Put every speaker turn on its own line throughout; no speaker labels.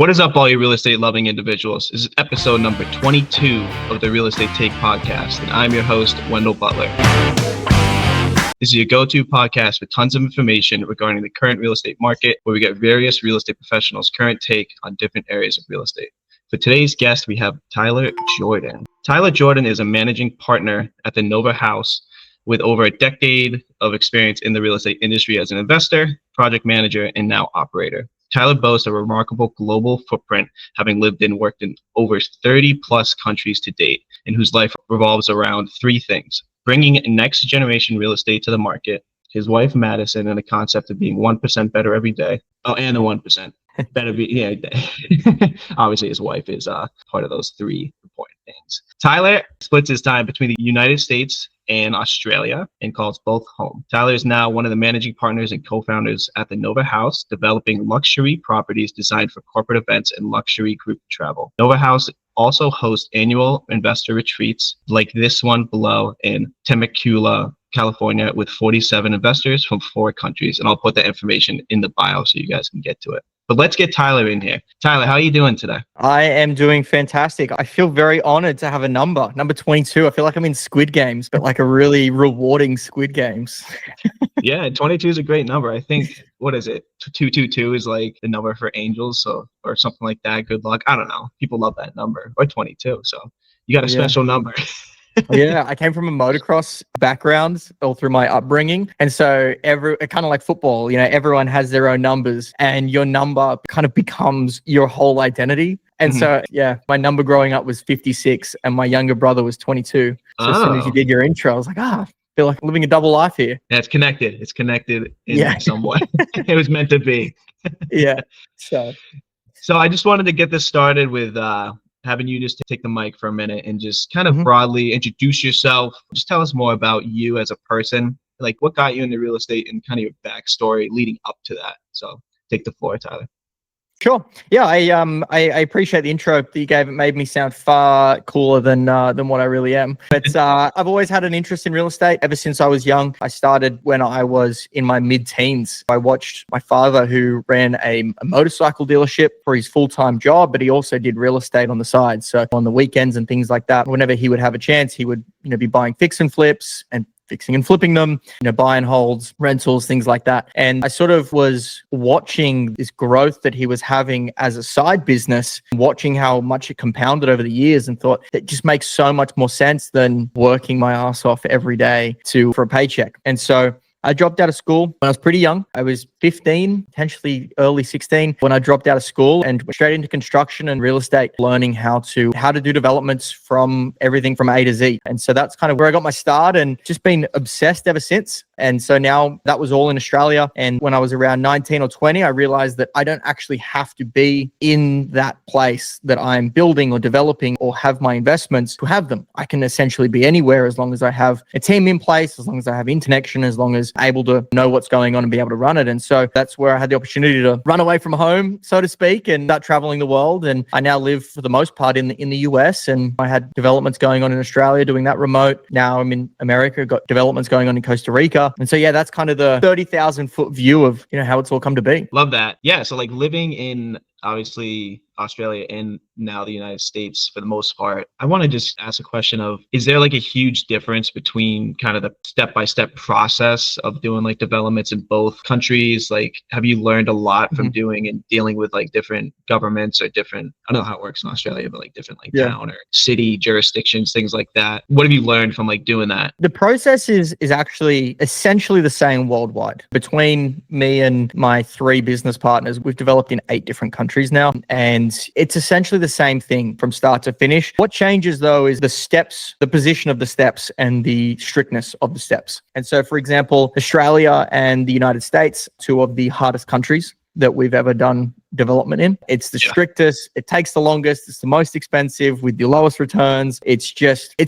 What is up, all you real estate loving individuals? This is episode number 22 of the Real Estate Take podcast, and I'm your host, Wendell Butler. This is your go-to podcast with tons of information regarding the current real estate market, where we get various real estate professionals' current take on different areas of real estate. For today's guest, we have Tyler Jordan. Tyler Jordan is a managing partner at the Nova Haus with over a decade of experience in the real estate industry as an investor, project manager, and now operator. Tyler boasts a remarkable global footprint, having lived and worked in over 30 plus countries to date, and whose life revolves around three things: bringing next generation real estate to the market, his wife Madison, and the concept of being 1% better every day. Oh, and the 1% better be, yeah. Obviously his wife is part of those three important things. Tyler splits his time between the United States and Australia and calls both home. Tyler is now one of the managing partners and co-founders at the Nova Haus, developing luxury properties designed for corporate events and luxury group travel. Nova Haus also hosts annual investor retreats like this one below in Temecula, California, with 47 investors from 4 countries. And I'll put that information in the bio so you guys can get to it. But let's get Tyler in here. Tyler, how are you doing today?
I am doing fantastic. I feel very honored to have a number 22. I feel like I'm in Squid Games, but like a really rewarding Squid Games.
Yeah, 22 is a great number. I think, what is it? 222 is like the number for angels, so or something like that. Good luck. I don't know. People love that number. Or 22. So you got a special number.
Yeah, I came from a motocross background all through my upbringing. And so kind of like football, everyone has their own numbers and your number kind of becomes your whole identity. And so, my number growing up was 56 and my younger brother was 22. So as soon as you did your intro, I was like, I feel like I'm living a double life here.
Yeah, it's connected. It's connected in some way. It was meant to be.
Yeah.
So I just wanted to get this started with having you just take the mic for a minute and just kind of broadly introduce yourself. Just tell us more about you as a person, like what got you into real estate and kind of your backstory leading up to that. So take the floor, Tyler.
Sure. Yeah, I appreciate the intro that you gave. It made me sound far cooler than what I really am. But I've always had an interest in real estate ever since I was young. I started when I was in my mid-teens. I watched my father, who ran a motorcycle dealership for his full-time job, but he also did real estate on the side. So on the weekends and things like that, whenever he would have a chance, he would be buying fix and flips and fixing and flipping them, buy and holds, rentals, things like that. And I sort of was watching this growth that he was having as a side business, watching how much it compounded over the years, and thought it just makes so much more sense than working my ass off every day for a paycheck. And so I dropped out of school when I was pretty young. I was 15, potentially early 16, when I dropped out of school and went straight into construction and real estate, learning how to do developments from everything from A to Z. And so that's kind of where I got my start and just been obsessed ever since. And so now that was all in Australia. And when I was around 19 or 20, I realized that I don't actually have to be in that place that I'm building or developing or have my investments to have them. I can essentially be anywhere as long as I have a team in place, as long as I have interconnection, as long as able to know what's going on and be able to run it. And so that's where I had the opportunity to run away from home, so to speak, and start traveling the world. And I now live for the most part in the US, and I had developments going on in Australia doing that remote. Now I'm in America, got developments going on in Costa Rica. And so, that's kind of the 30,000 foot view of, how it's all come to be.
Love that. Yeah. So like living in obviously Australia and now the United States for the most part, I want to just ask a question of, is there like a huge difference between kind of the step-by-step process of doing like developments in both countries? Like, have you learned a lot from doing and dealing with like different governments or different, I don't know how it works in Australia, but like different like town or city jurisdictions, things like that? What have you learned from like doing that?
The process is actually essentially the same worldwide. Between me and my 3 business partners, we've developed in 8 different countries now, and it's essentially the same thing from start to finish. What changes though is the steps, the position of the steps, and the strictness of the steps. And so, for example, Australia and the United States, 2 of the hardest countries that we've ever done development in. It's the strictest, it takes the longest, it's the most expensive with the lowest returns. It's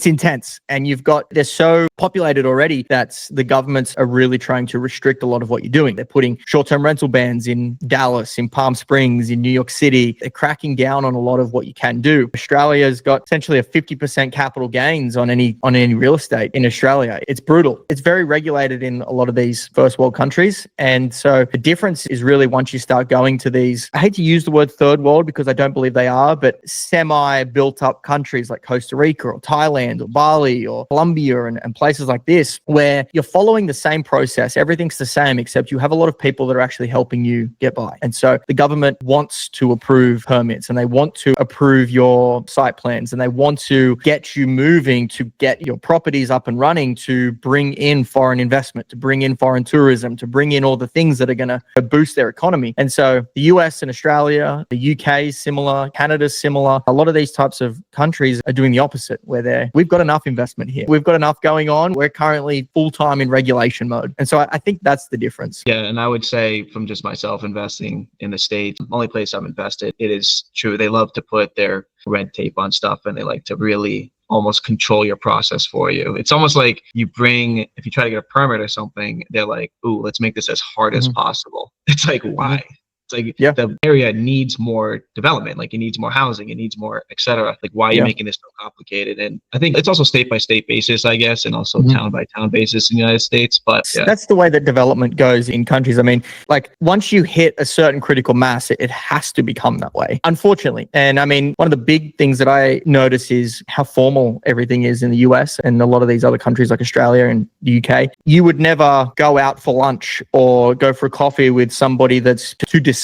intense. And they're so populated already that the governments are really trying to restrict a lot of what you're doing. They're putting short-term rental bans in Dallas, in Palm Springs, in New York City. They're cracking down on a lot of what you can do. Australia's got essentially a 50% capital gains on any real estate in Australia. It's brutal. It's very regulated in a lot of these first world countries. And so the difference is really once you start going to these I hate to use the word third world because I don't believe they are, but semi-built up countries like Costa Rica or Thailand or Bali or Colombia and places like this, where you're following the same process. Everything's the same, except you have a lot of people that are actually helping you get by. And so the government wants to approve permits, and they want to approve your site plans, and they want to get you moving, to get your properties up and running, to bring in foreign investment, to bring in foreign tourism, to bring in all the things that are going to boost their economy. And so the US and Australia, the UK is similar, Canada's similar. A lot of these types of countries are doing the opposite, where we've got enough investment here. We've got enough going on. We're currently full-time in regulation mode. And so I think that's the difference.
Yeah, and I would say from just myself investing in the States, the only place I've invested, it is true. They love to put their red tape on stuff, and they like to really almost control your process for you. It's almost like if you try to get a permit or something, they're like, ooh, let's make this as hard as possible. It's like, why? It's like the area needs more development, like it needs more housing, it needs more, etc. Like, why are you making this so complicated? And I think it's also state by state basis, I guess, and also town by town basis in the United States. But
that's the way that development goes in countries. I mean, like once you hit a certain critical mass, it has to become that way, unfortunately. And I mean, one of the big things that I notice is how formal everything is in the US and a lot of these other countries like Australia and the UK. You would never go out for lunch or go for a coffee with somebody that's to discuss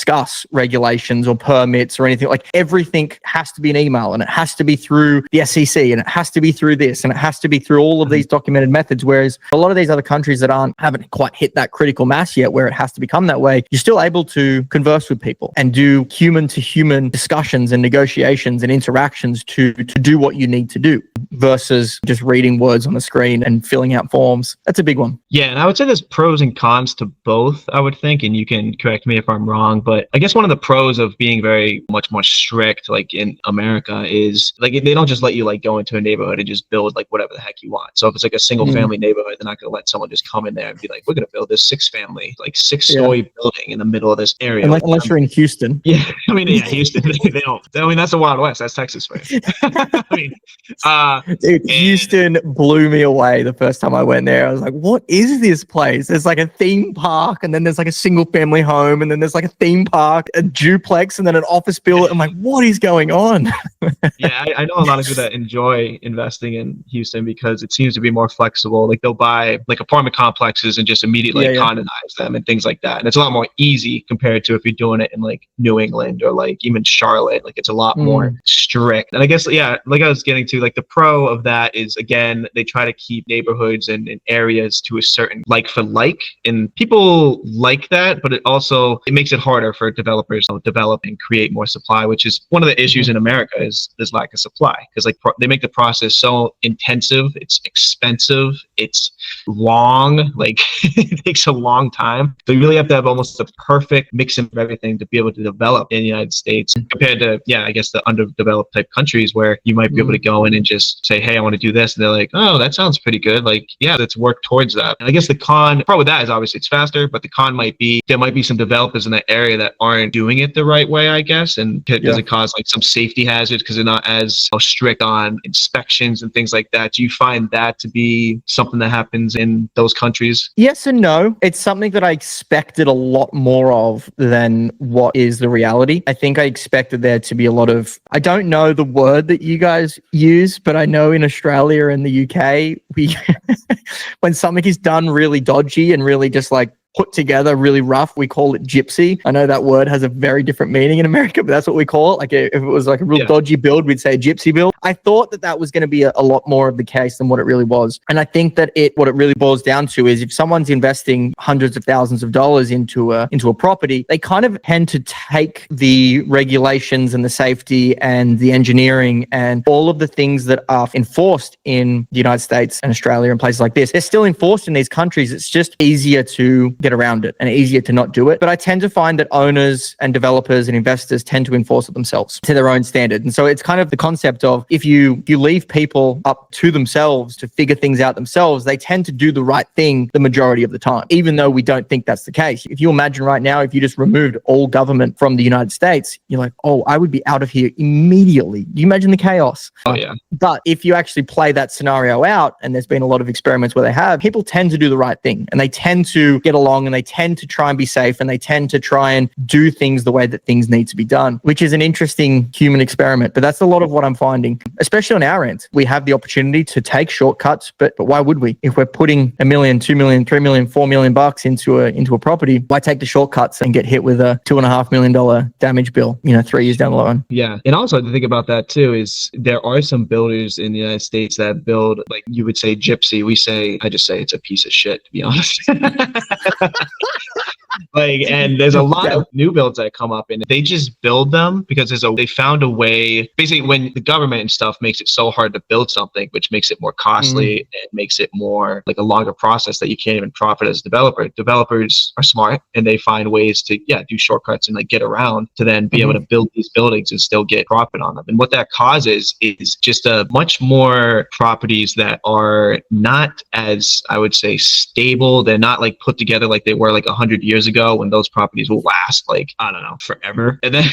regulations or permits or anything. Like everything has to be an email, and it has to be through the SEC, and it has to be through this, and it has to be through all of these documented methods. Whereas a lot of these other countries that haven't quite hit that critical mass yet where it has to become that way, you're still able to converse with people and do human to human discussions and negotiations and interactions to do what you need to do versus just reading words on the screen and filling out forms. That's a big one.
Yeah, and I would say there's pros and cons to both, I would think, and you can correct me if I'm wrong, but I guess one of the pros of being very much more strict, like in America, is like they don't just let you like go into a neighborhood and just build like whatever the heck you want. So if it's like a single family neighborhood, they're not going to let someone just come in there and be like, we're going to build this 6-story building in the middle of this area.
Unless you're in Houston.
Yeah, I mean, Houston, they don't. I mean, that's the Wild West. That's Texas for you. I mean,
dude, Houston blew me away the first time I went there. I was like, what is this place? There's like a theme park, and then there's like a single family home, and then there's like a theme park, a duplex, and then an office building. I'm like, what is going on?
Yeah, I know a lot of people that enjoy investing in Houston because it seems to be more flexible. Like they'll buy like apartment complexes and just immediately colonize them and things like that. And it's a lot more easy compared to if you're doing it in like New England or like even Charlotte. Like it's a lot more strict. And I guess, like I was getting to, like the pro of that is, again, they try to keep neighborhoods and areas to a certain like for like. And people like that, but it makes it harder for developers to develop and create more supply, which is one of the issues in America is there's lack of supply. Because like they make the process so intensive, it's expensive, it's long, like it takes a long time. So you really have to have almost a perfect mix of everything to be able to develop in the United States compared to, I guess the underdeveloped type countries where you might be able to go in and just say, hey, I want to do this. And they're like, oh, that sounds pretty good. Like, yeah, let's work towards that. And I guess the con, part with that is obviously it's faster, but the con might be there might be some developers in that area that aren't doing it the right way, I guess. And does it cause like some safety hazards because they're not as strict on inspections and things like that? Do you find that to be something that happens in those countries?
Yes and no. It's something that I expected a lot more of than what is the reality. I think I expected there to be a lot of, I don't know the word that you guys use, but I know in Australia and the UK, when something is done really dodgy and really just like put together really rough, we call it gypsy. I know that word has a very different meaning in America, but that's what we call it. Like if it was like a real dodgy build, we'd say gypsy build. I thought that was going to be a lot more of the case than what it really was. And I think that what it really boils down to is if someone's investing hundreds of thousands of dollars into a property, they kind of tend to take the regulations and the safety and the engineering and all of the things that are enforced in the United States and Australia and places like this. They're still enforced in these countries. It's just easier to get around it and easier to not do it. But I tend to find that owners and developers and investors tend to enforce it themselves to their own standard. And so it's kind of the concept of if you leave people up to themselves to figure things out themselves, they tend to do the right thing the majority of the time, even though we don't think that's the case. If you imagine right now, if you just removed all government from the United States, you're like, oh, I would be out of here immediately. You imagine the chaos.
Oh, yeah.
But if you actually play that scenario out, and there's been a lot of experiments where they have, people tend to do the right thing and they tend to get along along and they tend to try and be safe and they tend to try and do things the way that things need to be done, which is an interesting human experiment. But that's a lot of what I'm finding, especially on our end. We have the opportunity to take shortcuts, but why would we? If we're putting $1 million, $2 million, $3 million, $4 million bucks into a property, why take the shortcuts and get hit with a $2.5 million damage bill, 3 years down the line?
Yeah. And also to think about that too is there are some builders in the United States that build, like you would say gypsy. I just say it's a piece of shit, to be honest. And there's a lot of new builds that come up and they just build them because they found a way, basically when the government and stuff makes it so hard to build something, which makes it more costly, it makes it more like a longer process that you can't even profit as a developer. Developers are smart and they find ways to, do shortcuts and like get around to then be able to build these buildings and still get profit on them. And what that causes is just a much more properties that are not as, I would say, stable. They're not like put together like they were like 100 years ago when those properties will last like, I don't know, forever. And then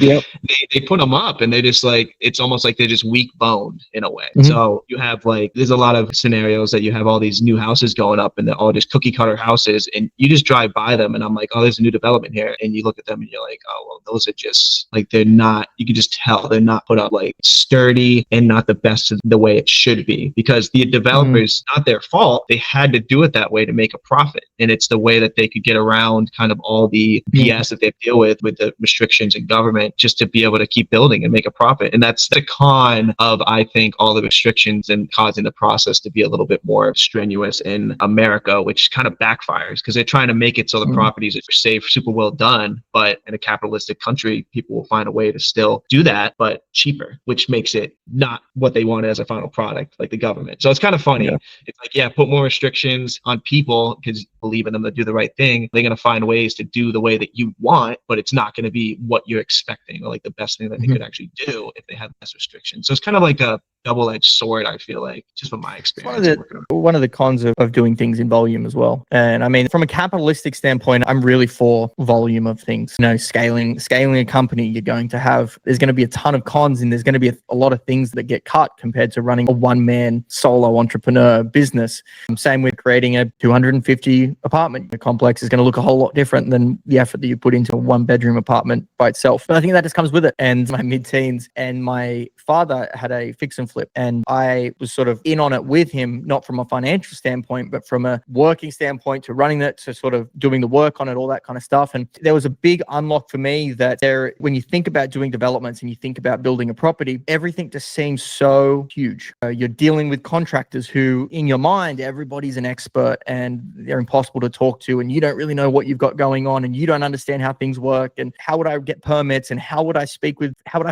they put them up and they just like, it's almost like they're just weak boned in a way. So you have like, there's a lot of scenarios that you have all these new houses going up and they're all just cookie cutter houses and you just drive by them and I'm like, oh, there's a new development here. And you look at them and you're like, oh, well, those are just like, they're not, you can just tell they're not put up like sturdy and not the best of the way it should be because the developers, not their fault. They had to do it that way to make a profit. And it's the way that they could get around kind of all the BS that they deal with the restrictions in government just to be able to keep building and make a profit. And that's the con of, I think, all the restrictions and causing the process to be a little bit more strenuous in America, which kind of backfires because they're trying to make it so the properties are safe, super well done. But in a capitalistic country, people will find a way to still do that, but cheaper, which makes it not what they wanted as a final product, like the government. So it's kind of funny. It's like, put more restrictions on people because you believe in them to do the right thing. They're going to find ways to do the way that you want, but it's not going to be what you're expecting or like the best thing that they could actually do if they have less restrictions. So it's kind of like a double-edged sword, I feel like, just from my experience.
One of the cons of doing things in volume as well. And I mean, from a capitalistic standpoint, I'm really for volume of things. Scaling a company, there's going to be a ton of cons and there's going to be a lot of things that get cut compared to running a one-man solo entrepreneur business. Same with creating a 250 apartment. The complex is going to look a whole lot different than the effort that you put into a one-bedroom apartment by itself. But I think that just comes with it. And my mid-teens and my father had a fix and flip and I was sort of in on it with him, not from a financial standpoint, but from a working standpoint to running it, to sort of doing the work on it, all that kind of stuff. And there was a big unlock for me that when you think about doing developments and you think about building a property, everything just seems so huge. You're dealing with contractors who in your mind, everybody's an expert and they're impossible to talk to and you don't really know what you've got going on and you don't understand how things work and how would I get permits and how would I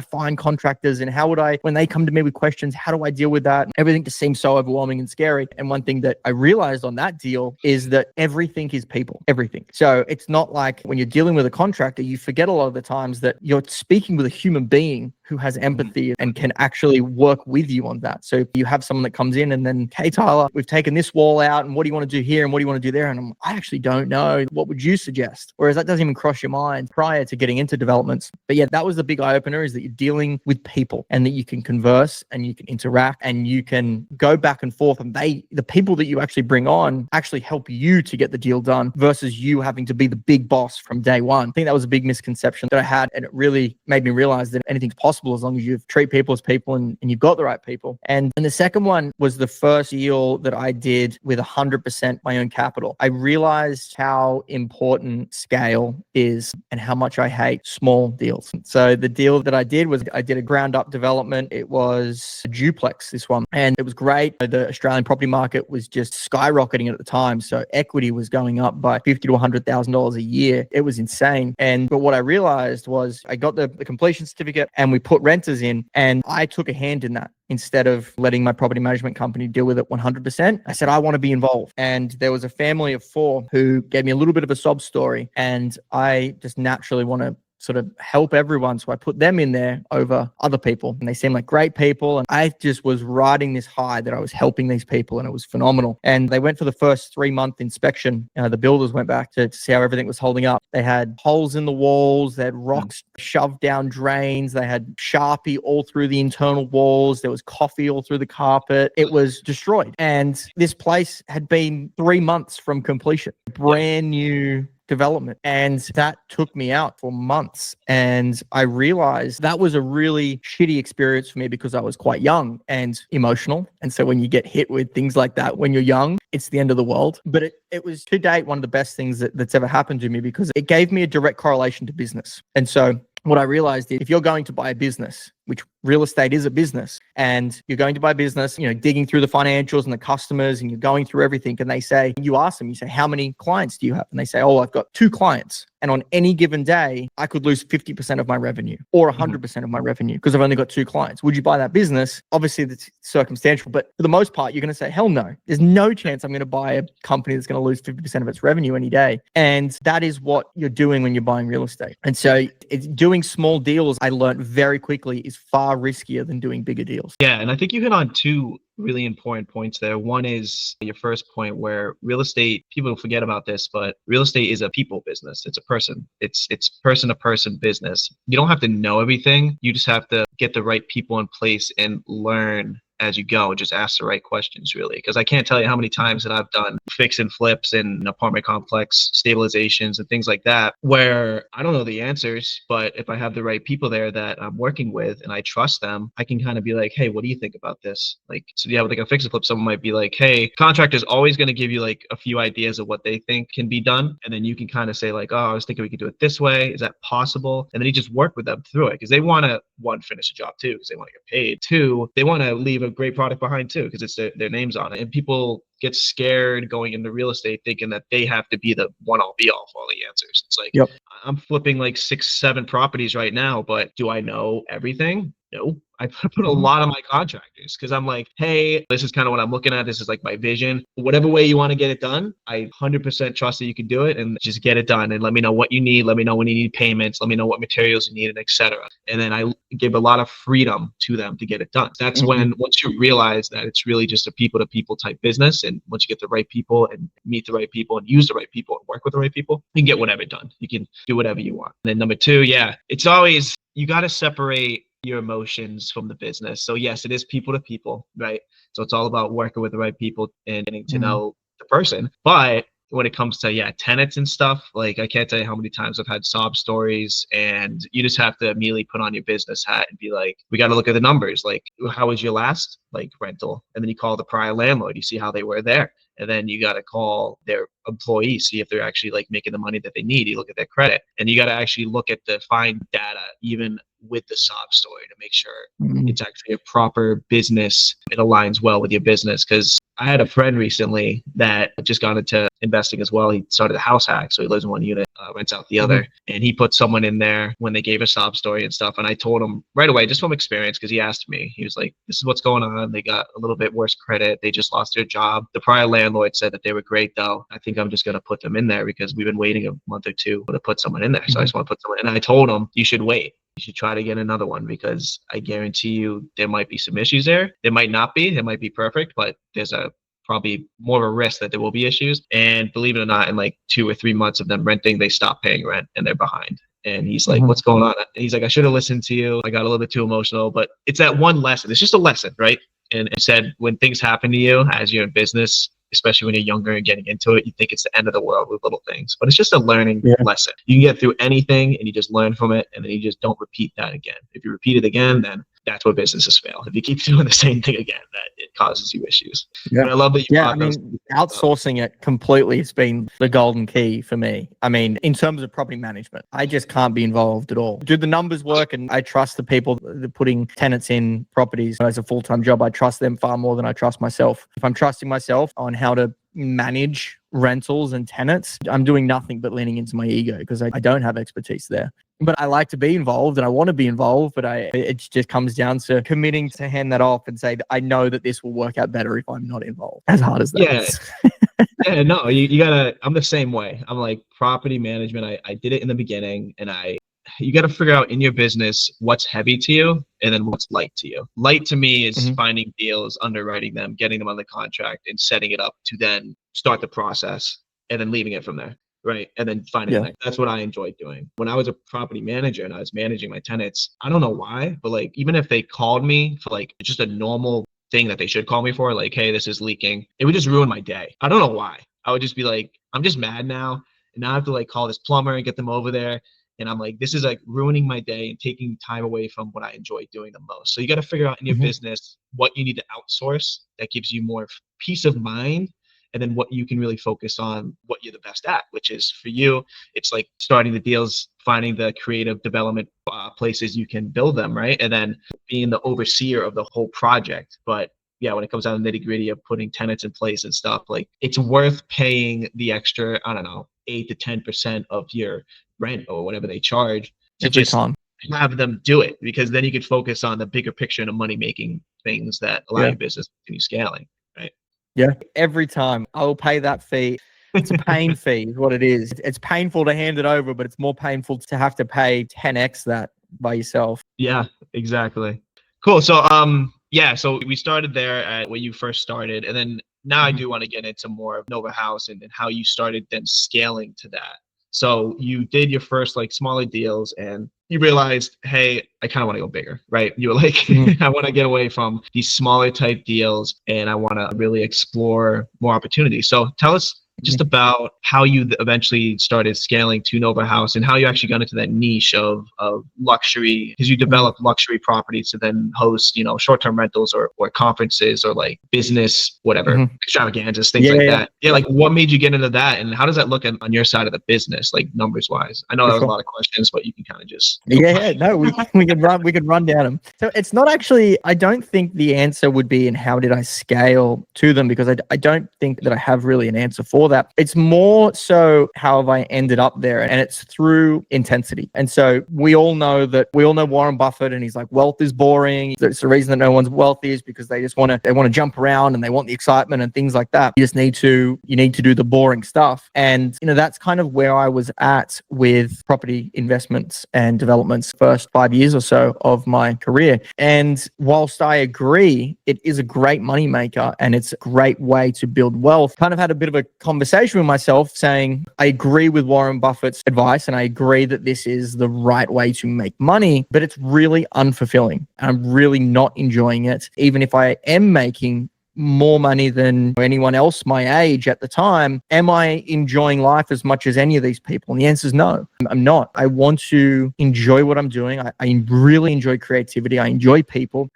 find contractors and when they come to me with questions, how do I deal with that? Everything just seems so overwhelming and scary. And one thing that I realized on that deal is that everything is people, everything. So it's not like when you're dealing with a contractor, you forget a lot of the times that you're speaking with a human being who has empathy and can actually work with you on that. So you have someone that comes in and then, hey, Tyler, we've taken this wall out and what do you want to do here and what do you want to do there? And I actually don't know. What would you suggest? Whereas that doesn't even cross your mind prior to getting into developments. But yeah, that was the big eye opener, is that you're dealing with people and that you can converse and you can interact and you can go back and forth and the people that you actually bring on actually help you to get the deal done versus you having to be the big boss from day one. I think that was a big misconception that I had, and it really made me realize that anything's possible as long as you treat people as people and you've got the right people. And the second one was the first deal that I did with 100% my own capital. I realized how important scale is and how much I hate small deals. So the deal that I did was I did a ground up development. It was a duplex, this one, and it was great. The Australian property market was just skyrocketing at the time. So equity was going up by $50,000 to $100,000 a year. It was insane. But what I realized was I got the completion certificate and we put renters in, and I took a hand in that. Instead of letting my property management company deal with it 100%, I said, I want to be involved. And there was a family of 4 who gave me a little bit of a sob story. And I just naturally want to sort of help everyone. So I put them in there over other people, and they seemed like great people. And I just was riding this high that I was helping these people, and it was phenomenal. And they went for the first 3-month inspection. The builders went back to see how everything was holding up. They had holes in the walls, they had rocks shoved down drains, they had Sharpie all through the internal walls, there was coffee all through the carpet. It was destroyed. And this place had been 3 months from completion, brand new development. And that took me out for months. And I realized that was a really shitty experience for me because I was quite young and emotional. And so when you get hit with things like that when you're young, it's the end of the world. But it was to date one of the best things that's ever happened to me, because it gave me a direct correlation to business. And so what I realized is, if you're going to buy a business, which real estate is a business, and you're going to buy a business, digging through the financials and the customers, and you're going through everything, and they say, you ask them, you say, how many clients do you have? And they say, oh, I've got 2 clients. And on any given day, I could lose 50% of my revenue or 100% of my revenue because I've only got 2 clients. Would you buy that business? Obviously, that's circumstantial, but for the most part, you're going to say, hell no. There's no chance I'm going to buy a company that's going to lose 50% of its revenue any day. And that is what you're doing when you're buying real estate. And so doing small deals, I learned very quickly, is far riskier than doing bigger deals.
Yeah, and I think you hit on 2 really important points there. One is your first point, where real estate, people forget about this, but real estate is a people business. It's a person. It's person to person business. You don't have to know everything. You just have to get the right people in place and learn as you go, and just ask the right questions, really. Because I can't tell you how many times that I've done fix and flips in an apartment complex, stabilizations and things like that, where I don't know the answers, but if I have the right people there that I'm working with and I trust them, I can kind of be like, hey, what do you think about this? Like, so yeah, with like a fix and flip, someone might be like, hey, contractor's always going to give you like a few ideas of what they think can be done. And then you can kind of say like, oh, I was thinking we could do it this way. Is that possible? And then you just work with them through it, because they want to, 1, finish a job, 2, because they want to get paid, 2, they want to leave a great product behind too, because it's their names on it. And people get scared going into real estate thinking that they have to be the one all be all for all the answers. It's like, I'm flipping like 6, 7 properties right now, but do I know everything? No. I put a lot of my contractors, because I'm like, hey, this is kind of what I'm looking at. This is like my vision. Whatever way you want to get it done, I 100% trust that you can do it, and just get it done. And let me know what you need. Let me know when you need payments. Let me know what materials you need, and etc. And then I give a lot of freedom to them to get it done. That's when, once you realize that it's really just a people to people type business, and once you get the right people and meet the right people and use the right people and work with the right people, you can get whatever done. You can do whatever you want. And then number 2, it's always, you got to separate your emotions from the business. So yes, it is people to people, right? So it's all about working with the right people and getting to know the person. But when it comes to tenants and stuff, like, I can't tell you how many times I've had sob stories, and you just have to immediately put on your business hat and be like, we got to look at the numbers. Like, how was your last rental? And then you call the prior landlord, you see how they were there. And then you got to call their employees, see if they're actually making the money that they need. You look at their credit, and you got to actually look at the fine data, even with the sob story, to make sure it's actually a proper business. It aligns well with your business. Because I had a friend recently that just got into investing as well. He started a house hack. So he lives in one unit, rents out the other. And he put someone in there when they gave a sob story and stuff. And I told him right away, just from experience, because he asked me, he was like, this is what's going on. They got a little bit worse credit. They just lost their job. The prior landlord said that they were great though. I think I'm just going to put them in there, because we've been waiting a month or 2 to put someone in there. So I just want to put someone in. And I told him, you should wait. You should try to get another one, because I guarantee you there might be some issues there. There might not be. It might be perfect, but there's probably more of a risk that there will be issues. And believe it or not, in 2 or 3 months of them renting, they stop paying rent and they're behind. And he's like, what's going on? And he's like, I should have listened to you. I got a little bit too emotional, but it's that one lesson. It's just a lesson, right? And it said, when things happen to you as you're in business, especially when you're younger and getting into it, you think it's the end of the world with little things, but it's just a learning lesson. You can get through anything and you just learn from it, and then you just don't repeat that again. If you repeat it again, then that's where businesses fail. If you keep doing the same thing again, that it causes you issues. But I love that you
outsourcing it completely has been the golden key for me. I mean, in terms of property management, I just can't be involved at all. Do the numbers work? And I trust the people that are putting tenants in properties as a full-time job. I trust them far more than I trust myself. If I'm trusting myself on how to manage rentals and tenants, I'm doing nothing but leaning into my ego, because I don't have expertise there. But I like to be involved and I want to be involved, but it just comes down to committing to hand that off and say, I know that this will work out better if I'm not involved. As hard as that is.
No, you gotta, I'm the same way. I'm like, property management, I did it in the beginning, and I you got to figure out in your business what's heavy to you and then what's light to you. Light to me is finding deals, underwriting them, getting them on the contract, and setting it up to then start the process and then leaving it from there. Right. And then finding it. That's what I enjoyed doing. When I was a property manager and I was managing my tenants, I don't know why, but like, even if they called me for like just a normal thing that they should call me for, like, hey, this is leaking, it would just ruin my day. I don't know why. I would just be like, I'm just mad now. And now I have to like call this plumber and get them over there. And I'm like, this is like ruining my day and taking time away from what I enjoy doing the most. So you got to figure out in your business what you need to outsource that gives you more peace of mind. And then what you can really focus on, what you're the best at, which is for you, it's like starting the deals, finding the creative development places you can build them, right? And then being the overseer of the whole project. But yeah, when it comes down to nitty gritty of putting tenants in place and stuff, like it's worth paying the extra, I don't know, 8 to 10% of your rent or whatever they charge to
every
just
time.
have them do it, because then you could focus on the bigger picture and the money making things that allow your business to continue scaling, right?
Yeah. Every time I will pay that fee. It's a pain fee is what it is. It's painful to hand it over, but it's more painful to have to pay 10x that by yourself.
Yeah, exactly. Cool. So, yeah, so we started there at where you first started. And then now I do want to get into more of Nova House and how you started then scaling to that. So you did your first like smaller deals and you realized, hey, I kind of want to go bigger, right? You were like, I want to get away from these smaller type deals and I want to really explore more opportunities. So tell us just about how you eventually started scaling to Nova House and how you actually got into that niche of luxury, because you developed luxury properties to then host, you know, short-term rentals or conferences or like business, whatever, extravaganzas, things like that. Yeah, like what made you get into that and how does that look on your side of the business, like numbers wise? I know that was a lot of questions, but you can kind of just
we could run down them. So it's not actually, I don't think the answer would be in how did I scale to them, because I don't think that I have really an answer for that. It's more so how have I ended up there, and it's through intensity. And so we all know Warren Buffett, and he's like, wealth is boring. It's the reason that no one's wealthy is because they just want to jump around and they want the excitement and things like that. You need to do the boring stuff. And you know, that's kind of where I was at with property investments and developments first 5 years or so of my career. And whilst I agree it is a great moneymaker and it's a great way to build wealth, kind of had a bit of a conversation with myself saying, I agree with Warren Buffett's advice and I agree that this is the right way to make money, but it's really unfulfilling. I'm really not enjoying it. Even if I am making more money than anyone else my age at the time, am I enjoying life as much as any of these people? And the answer is no, I'm not. I want to enjoy what I'm doing. I really enjoy creativity. I enjoy people.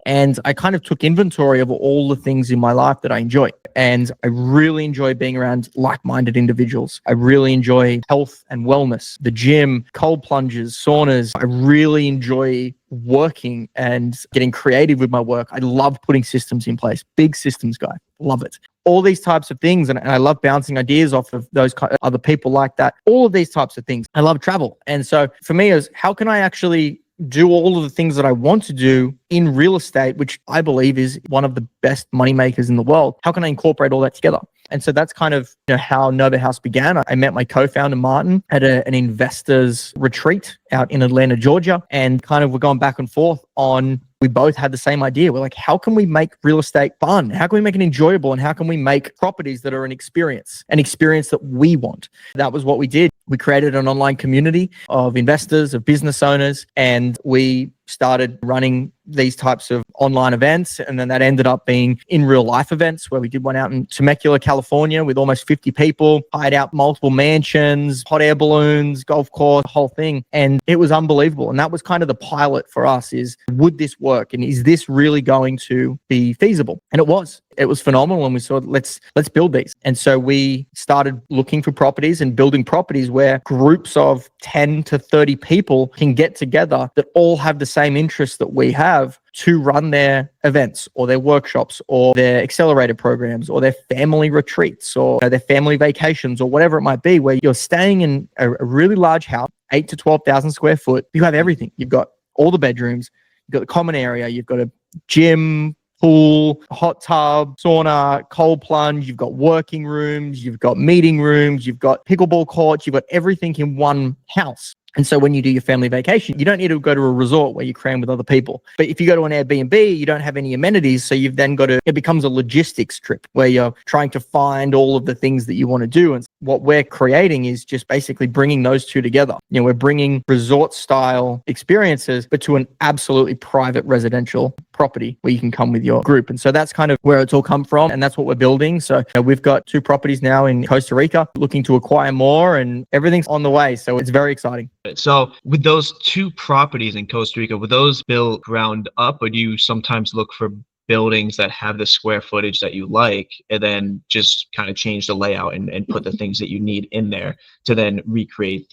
And I kind of took inventory of all the things in my life that I enjoy. And I really enjoy being around like-minded individuals. I really enjoy health and wellness, the gym, cold plunges, saunas. I really enjoy working and getting creative with my work. I love putting systems in place. Big systems guy. Love it. All these types of things. And I love bouncing ideas off of those other people like that. All of these types of things. I love travel. And so for me, is how can I actually do all of the things that I want to do in real estate, which I believe is one of the best money makers in the world? How can I incorporate all that together? And so that's kind of how Nova House began. I met my co-founder, Martin, at an investors retreat out in Atlanta, Georgia. And kind of we're going back and forth on, we both had the same idea. We're like, how can we make real estate fun? How can we make it enjoyable? And how can we make properties that are an experience that we want? That was what we did. We created an online community of investors, of business owners, and we started running these types of online events. And then that ended up being in real life events, where we did one out in Temecula, California with almost 50 people, hired out multiple mansions, hot air balloons, golf course, the whole thing. And it was unbelievable. And that was kind of the pilot for us, is would this work? And is this really going to be feasible? And it was. It was phenomenal. And we saw, let's build these. And so we started looking for properties and building properties where groups of 10 to 30 people can get together that all have the same interests that we have to run their events or their workshops or their accelerator programs or their family retreats or their family vacations or whatever it might be, where you're staying in a really large house, 8 to 12,000 square foot. You have everything. You've got all the bedrooms, you've got the common area, you've got a gym, pool, hot tub, sauna, cold plunge, you've got working rooms, you've got meeting rooms, you've got pickleball courts, you've got everything in one house. And so when you do your family vacation, you don't need to go to a resort where you cram with other people. But if you go to an Airbnb, you don't have any amenities. So you've then got to, it becomes a logistics trip where you're trying to find all of the things that you want to do. And what we're creating is just basically bringing those two together. We're bringing resort style experiences, but to an absolutely private residential property where you can come with your group. And so that's kind of where it's all come from. And that's what we're building. So we've got 2 properties now in Costa Rica, looking to acquire more, and everything's on the way. So it's very exciting.
So with those 2 properties in Costa Rica, were those built ground up, or do you sometimes look for buildings that have the square footage that you like, and then just kind of change the layout and put the things that you need in there to then recreate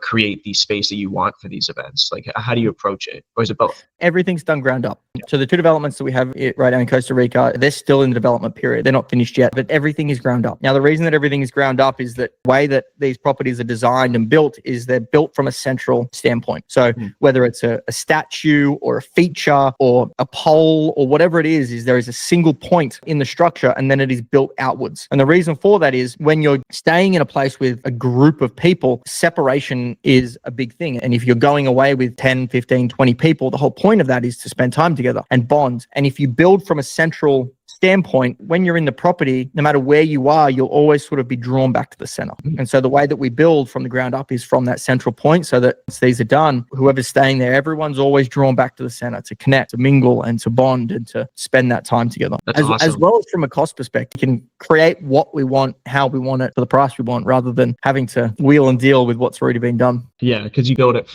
create the space that you want for these events? Like, how do you approach it? Or is it both?
Everything's done ground up. So the 2 developments that we have right now in Costa Rica, they're still in the development period. They're not finished yet, but everything is ground up. Now, the reason that everything is ground up is that the way that these properties are designed and built is they're built from a central standpoint. So whether it's a statue or a feature or a pole or whatever it is there is a single point in the structure, and then it is built outwards. And the reason for that is when you're staying in a place with a group of people, separation is a big thing. And if you're going away with 10, 15, 20 people, the whole point of that is to spend time together and bond. And if you build from a central standpoint, when you're in the property, no matter where you are, you'll always sort of be drawn back to the center. And so the way that we build from the ground up is from that central point, so that once these are done, whoever's staying there, everyone's always drawn back to the center to connect, to mingle, and to bond, and to spend that time together.
That's awesome.
As well as from a cost perspective, we can create what we want, how we want it, for the price we want, rather than having to wheel and deal with what's already been done.
Yeah, because you build it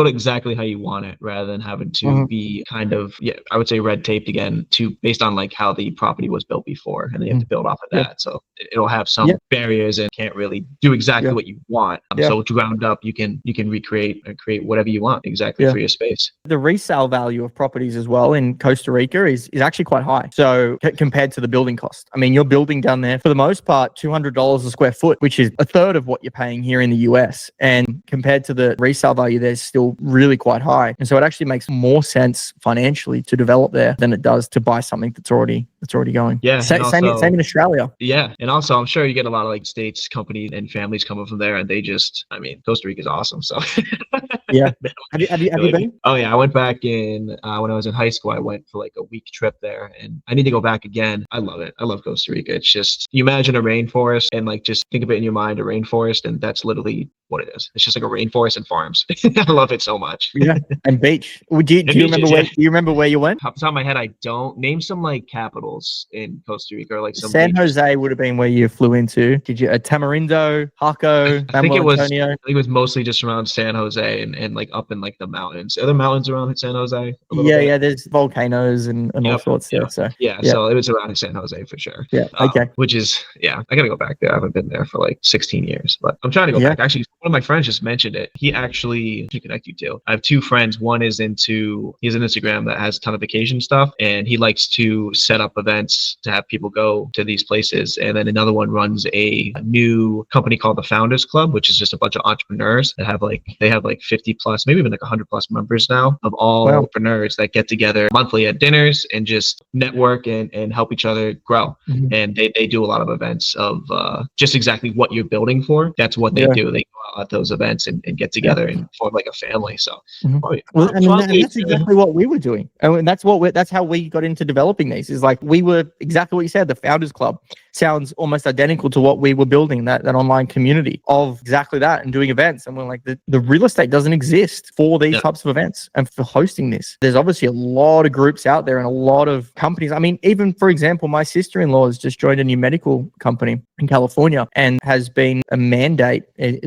exactly how you want it, rather than having to be kind of, I would say red taped again based on like how the property was built before, and then you have to build off of that. So it'll have some barriers and can't really do exactly what you want. So ground up, you can recreate or create whatever you want exactly for your space.
The resale value of properties as well in Costa Rica is actually quite high. So compared to the building cost, I mean, you're building down there for the most part $200 a square foot, which is a third of what you're paying here in the US. And compared to the resale value, there's still really quite high. And so it actually makes more sense financially to develop there than it does to buy something that's already going.
Yeah.
Same in Australia.
Yeah. And also, I'm sure you get a lot of like states, companies, and families coming from there, and Costa Rica is awesome. So
yeah. Have you been?
Oh yeah. I went back when I was in high school. I went for like a week trip there, and I need to go back again. I love it. I love Costa Rica. It's just, you imagine a rainforest, and like, just think of it in your mind, a rainforest, and that's literally what it is. It's just like a rainforest and farms. I love it so much.
Yeah. And beach. Do you remember where you went?
Off the top of my head, I don't. Name some like capitals in Costa Rica, or like some
San Jose would have been where you flew into. Did you Tamarindo, Jaco,
I think
Antonio?
it was mostly just around San Jose and like up in like the mountains. Are there mountains around San Jose?
Yeah, there's volcanoes and all sorts there. So
so it was around San Jose for sure.
Yeah. Okay.
Which is I gotta go back there. I haven't been there for like 16 years, but I'm trying to go back. Actually, one of my friends just mentioned it. He actually should connect you to. I have 2 friends. One is he has an Instagram that has a ton of vacation stuff, and he likes to set up events to have people go to these places. And then another one runs a new company called the Founders Club, which is just a bunch of entrepreneurs that have like 50 plus, maybe even like 100 plus members now, of all entrepreneurs that get together monthly at dinners and just network and help each other grow. And they do a lot of events of just exactly what you're building for. That's what they do. They go out at those events and get together and form like a family. So
that's exactly what we were doing. And that's how we got into developing these. Is like, we were exactly what you said. The Founders Club sounds almost identical to what we were building, that online community of exactly that, and doing events. And we're like, the real estate doesn't exist for these types of events and for hosting this. There's obviously a lot of groups out there and a lot of companies. I mean, even for example, my sister-in-law has just joined a new medical company in California, and has been a mandate, I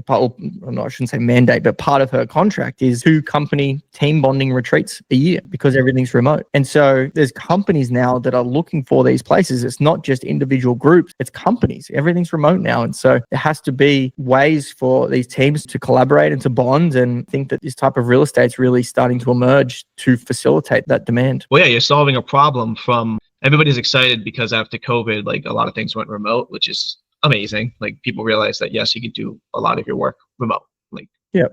shouldn't say mandate, but part of her contract is 2 company team bonding retreats a year, because everything's remote. And so there's companies now that are looking for these places. It's not just individual groups, it's companies. Everything's remote now. And so there has to be ways for these teams to collaborate and to bond, and think that this type of real estate is really starting to emerge to facilitate that demand.
Well, yeah, you're solving a problem from, everybody's excited because after COVID, like a lot of things went remote, which is amazing. Like, people realize that, yes, you can do a lot of your work remote. Like, a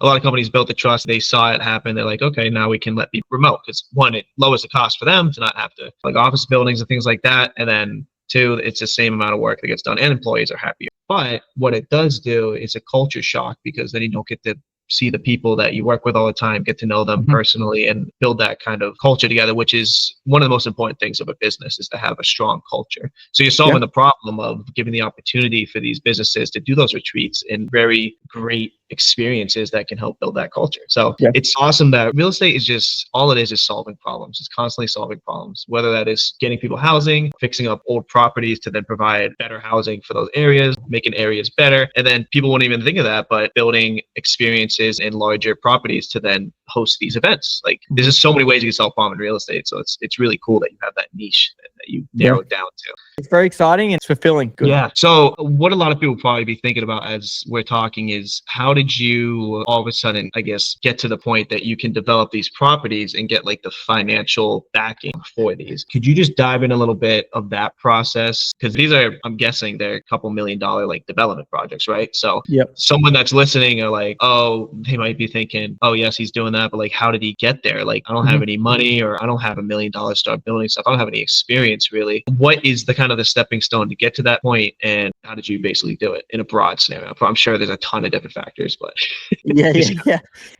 lot of companies built the trust. They saw it happen. They're like, okay, now we can let people remote, because 1, it lowers the cost for them to not have to, like, office buildings and things like that. And then 2, it's the same amount of work that gets done, and employees are happier. But what it does do is a culture shock, because then you don't get the see the people that you work with all the time, get to know them personally, and build that kind of culture together, which is one of the most important things of a business, is to have a strong culture. So you're solving the problem of giving the opportunity for these businesses to do those retreats and very great experiences that can help build that culture. So it's awesome that real estate is just, all it is solving problems. It's constantly solving problems, whether that is getting people housing, fixing up old properties to then provide better housing for those areas, making areas better. And then people won't even think of that, but building experiences in larger properties to then host these events. Like, there's just so many ways you can solve problem in real estate. So it's really cool that you have that niche that you narrowed down to.
It's very exciting and it's fulfilling. Good.
Yeah. So what a lot of people probably be thinking about as we're talking is, how did you all of a sudden, I guess, get to the point that you can develop these properties and get like the financial backing for these? Could you just dive in a little bit of that process? Because these are, I'm guessing, they're a couple $1 million like development projects, right? So someone that's listening are like, oh, they might be thinking, oh yes, he's doing that, but like, how did he get there? Like, I don't have any money, or I don't have $1 million to start building stuff. I don't have any experience really. What is the kind of the stepping stone to get to that point, and how did you basically do it in a broad scenario? I'm sure there's a ton of different factors, but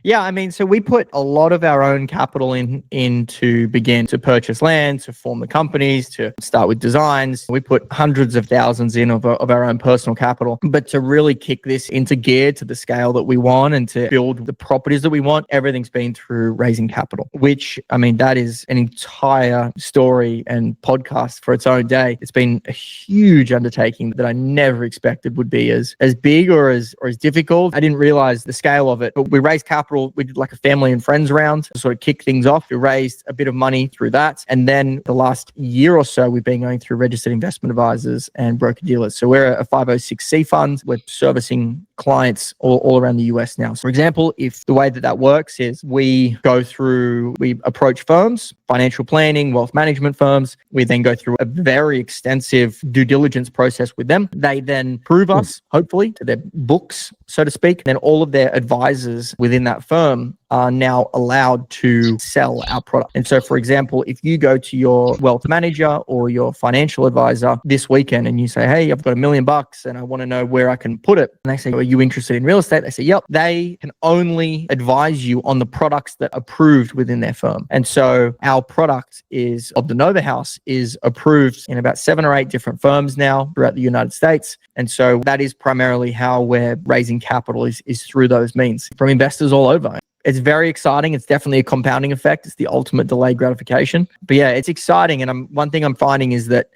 yeah. I mean, so we put a lot of our own capital in to begin to purchase land, to form the companies, to start with designs. We put hundreds of thousands in of our own personal capital, but to really kick this into gear to the scale that we want and to build the properties that we want, everything's been through raising capital, which, I mean, that is an entire story and podcast for its own day. It's been a huge undertaking that I never expected would be as big or as difficult. I didn't realize the scale of it, but we raised capital. We did like a family and friends round to sort of kick things off. We raised a bit of money through that. And then the last year or so, we've been going through registered investment advisors and broker dealers. So we're a 506c fund. We're servicing clients all around the US now. So for example, if the way that works is we approach firms, financial planning, wealth management firms. We then go through a very extensive due diligence process with them. They then prove us, hopefully, to their books, so to speak. Then all of their advisors within that firm are now allowed to sell our product. And so, for example, if you go to your wealth manager or your financial advisor this weekend and you say, hey, I've got $1 million and I want to know where I can put it. And they say, are you interested in real estate? They say, yep. They can only advise you on the products that are approved within their firm. And so our product of the Nova Haus is approved in about 7 or 8 different firms now throughout the United States. And so that is primarily how we're raising capital is through those means from investors all over. It's very exciting. It's definitely a compounding effect. It's the ultimate delayed gratification. But yeah, it's exciting. And one thing I'm finding is that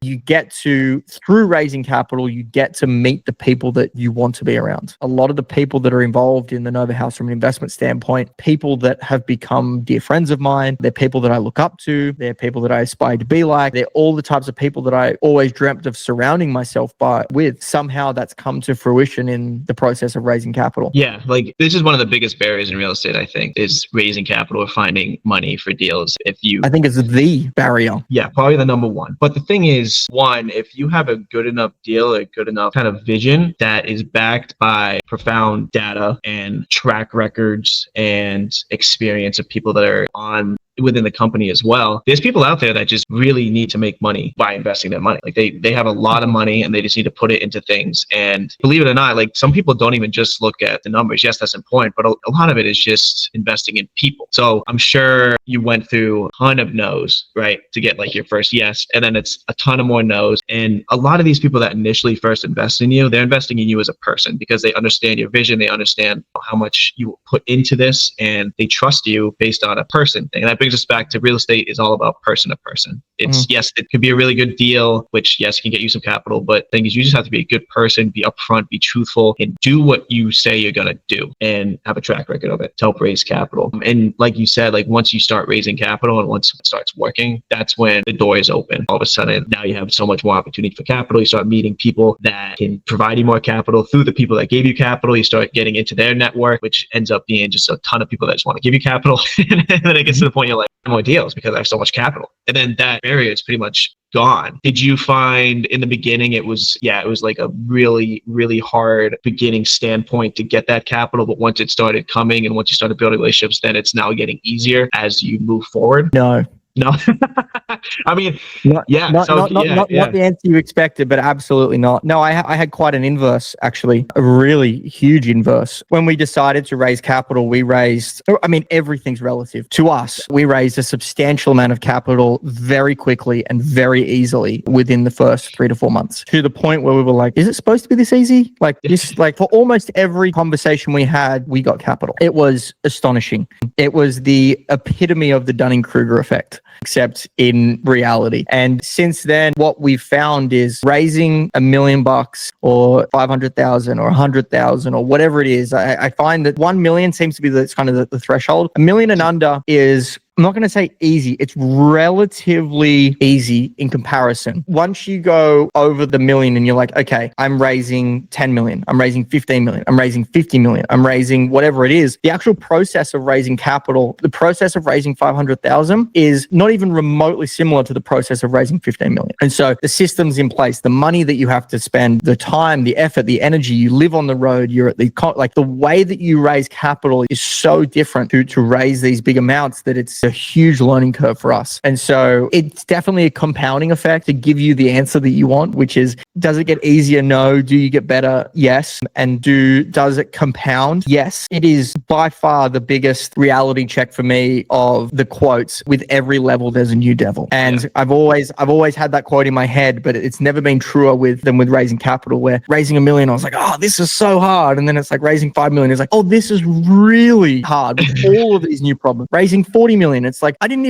through raising capital, you get to meet the people that you want to be around. A lot of the people that are involved in the Nova Haus from an investment standpoint, people that have become dear friends of mine, they're people that I look up to, they're people that I aspire to be like, they're all the types of people that I always dreamt of surrounding myself with. Somehow that's come to fruition in the process of raising capital.
Yeah, like this is one of the biggest barriers in real estate, I think, is raising capital or finding money for deals. I think
it's the barrier.
Yeah, probably the number one. But the thing is, one, if you have a good enough deal, a good enough kind of vision that is backed by profound data and track records and experience of people that are within the company as well, there's people out there that just really need to make money by investing their money. Like they have a lot of money and they just need to put it into things. And believe it or not, like some people don't even just look at the numbers. Yes, that's important, but a lot of it is just investing in people. So I'm sure you went through a ton of no's, right, to get like your first yes. And then it's a ton of more no's. And a lot of these people that initially first invest in you, they're investing in you as a person because they understand your vision. They understand how much you put into this and they trust you based on a person thing. And that brings us back to real estate is all about person to person. It's yes, it could be a really good deal, which yes, can get you some capital, but the thing is you just have to be a good person, be upfront, be truthful, and do what you say you're going to do and have a track record of it to help raise capital. And like you said, like once you start raising capital and once it starts working, that's when the door is open. All of a sudden, now you have so much more opportunity for capital. You start meeting people that can provide you more capital through the people that gave you capital. You start getting into their network, which ends up being just a ton of people that just want to give you capital. And then it gets to the point you're like, more deals because I have so much capital. And then that barrier is pretty much gone. Did you find in the beginning it was like a really, really hard beginning standpoint to get that capital, but once it started coming and once you started building relationships, then it's now getting easier as you move forward?
No.
No. I mean,
Not,
yeah.
not,
So
not, not,
yeah,
not,
yeah.
not the answer you expected, but absolutely not. No, I had quite an inverse, actually, a really huge inverse. When we decided to raise capital, we raised, I mean, everything's relative to us. We raised a substantial amount of capital very quickly and very easily within the first 3 to 4 months, to the point where we were like, is it supposed to be this easy? Like this, like for almost every conversation we had, we got capital. It was astonishing. It was the epitome of the Dunning-Kruger effect, except in reality. And since then, what we've found is raising $1 million or 500,000 or 100,000 or whatever it is. I find that 1 million seems to be the kind of the threshold. $1 million and under is, I'm not going to say easy. It's relatively easy in comparison. Once you go over the million and you're like, okay, I'm raising 10 million, I'm raising 15 million, I'm raising 50 million, I'm raising whatever it is. The actual process of raising capital, the process of raising 500,000 is not even remotely similar to the process of raising 15 million. And so the systems in place, the money that you have to spend, the time, the effort, the energy, you live on the road, you're at the, like the way that you raise capital is so different to raise these big amounts that it's a huge learning curve for us. And so it's definitely a compounding effect to give you the answer that you want, which is, does it get easier? No. Do you get better? Yes. And does it compound? Yes. It is by far the biggest reality check for me of the quotes, with every level there's a new devil. And yeah. I've always had that quote in my head, but it's never been truer with raising capital, where raising $1 million, I was like, oh, this is so hard. And then it's like raising 5 million. It's like, oh, this is really hard with all of these new problems. Raising 40 million. It's like, I couldn't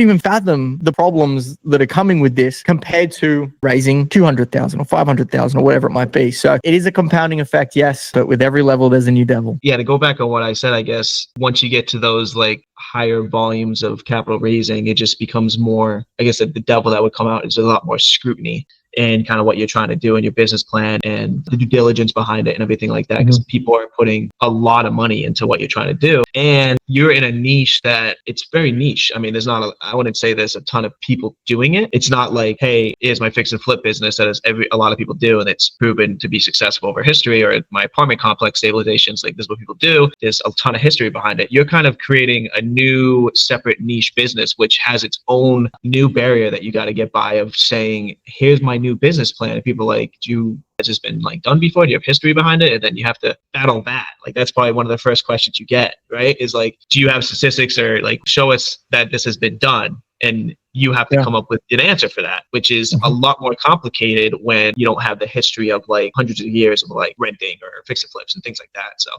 even fathom the problems that are coming with this compared to raising 200,000 or 500,000 or whatever it might be. So it is a compounding effect, yes, but with every level, there's a new devil.
Yeah, to go back on what I said, I guess once you get to those like higher volumes of capital raising, it just becomes more, I guess, the devil that would come out is a lot more scrutiny and kind of what you're trying to do in your business plan and the due diligence behind it and everything like that, because people are putting a lot of money into what you're trying to do. And you're in a niche that it's very niche. I mean, I wouldn't say there's a ton of people doing it. It's not like, hey, here's my fix and flip business that a lot of people do, and it's proven to be successful over history, or my apartment complex stabilizations, like this is what people do. There's a ton of history behind it. You're kind of creating a new separate niche business, which has its own new barrier that you got to get by, of saying, here's my new business plan. And people are like, has this been like done before? Do you have history behind it? And then you have to battle that. Like, that's probably one of the first questions you get, right? Is like, do you have statistics, or like, show us that this has been done? And you have to come up with an answer for that, which is a lot more complicated when you don't have the history of like hundreds of years of like renting or fix and flips and things like that. So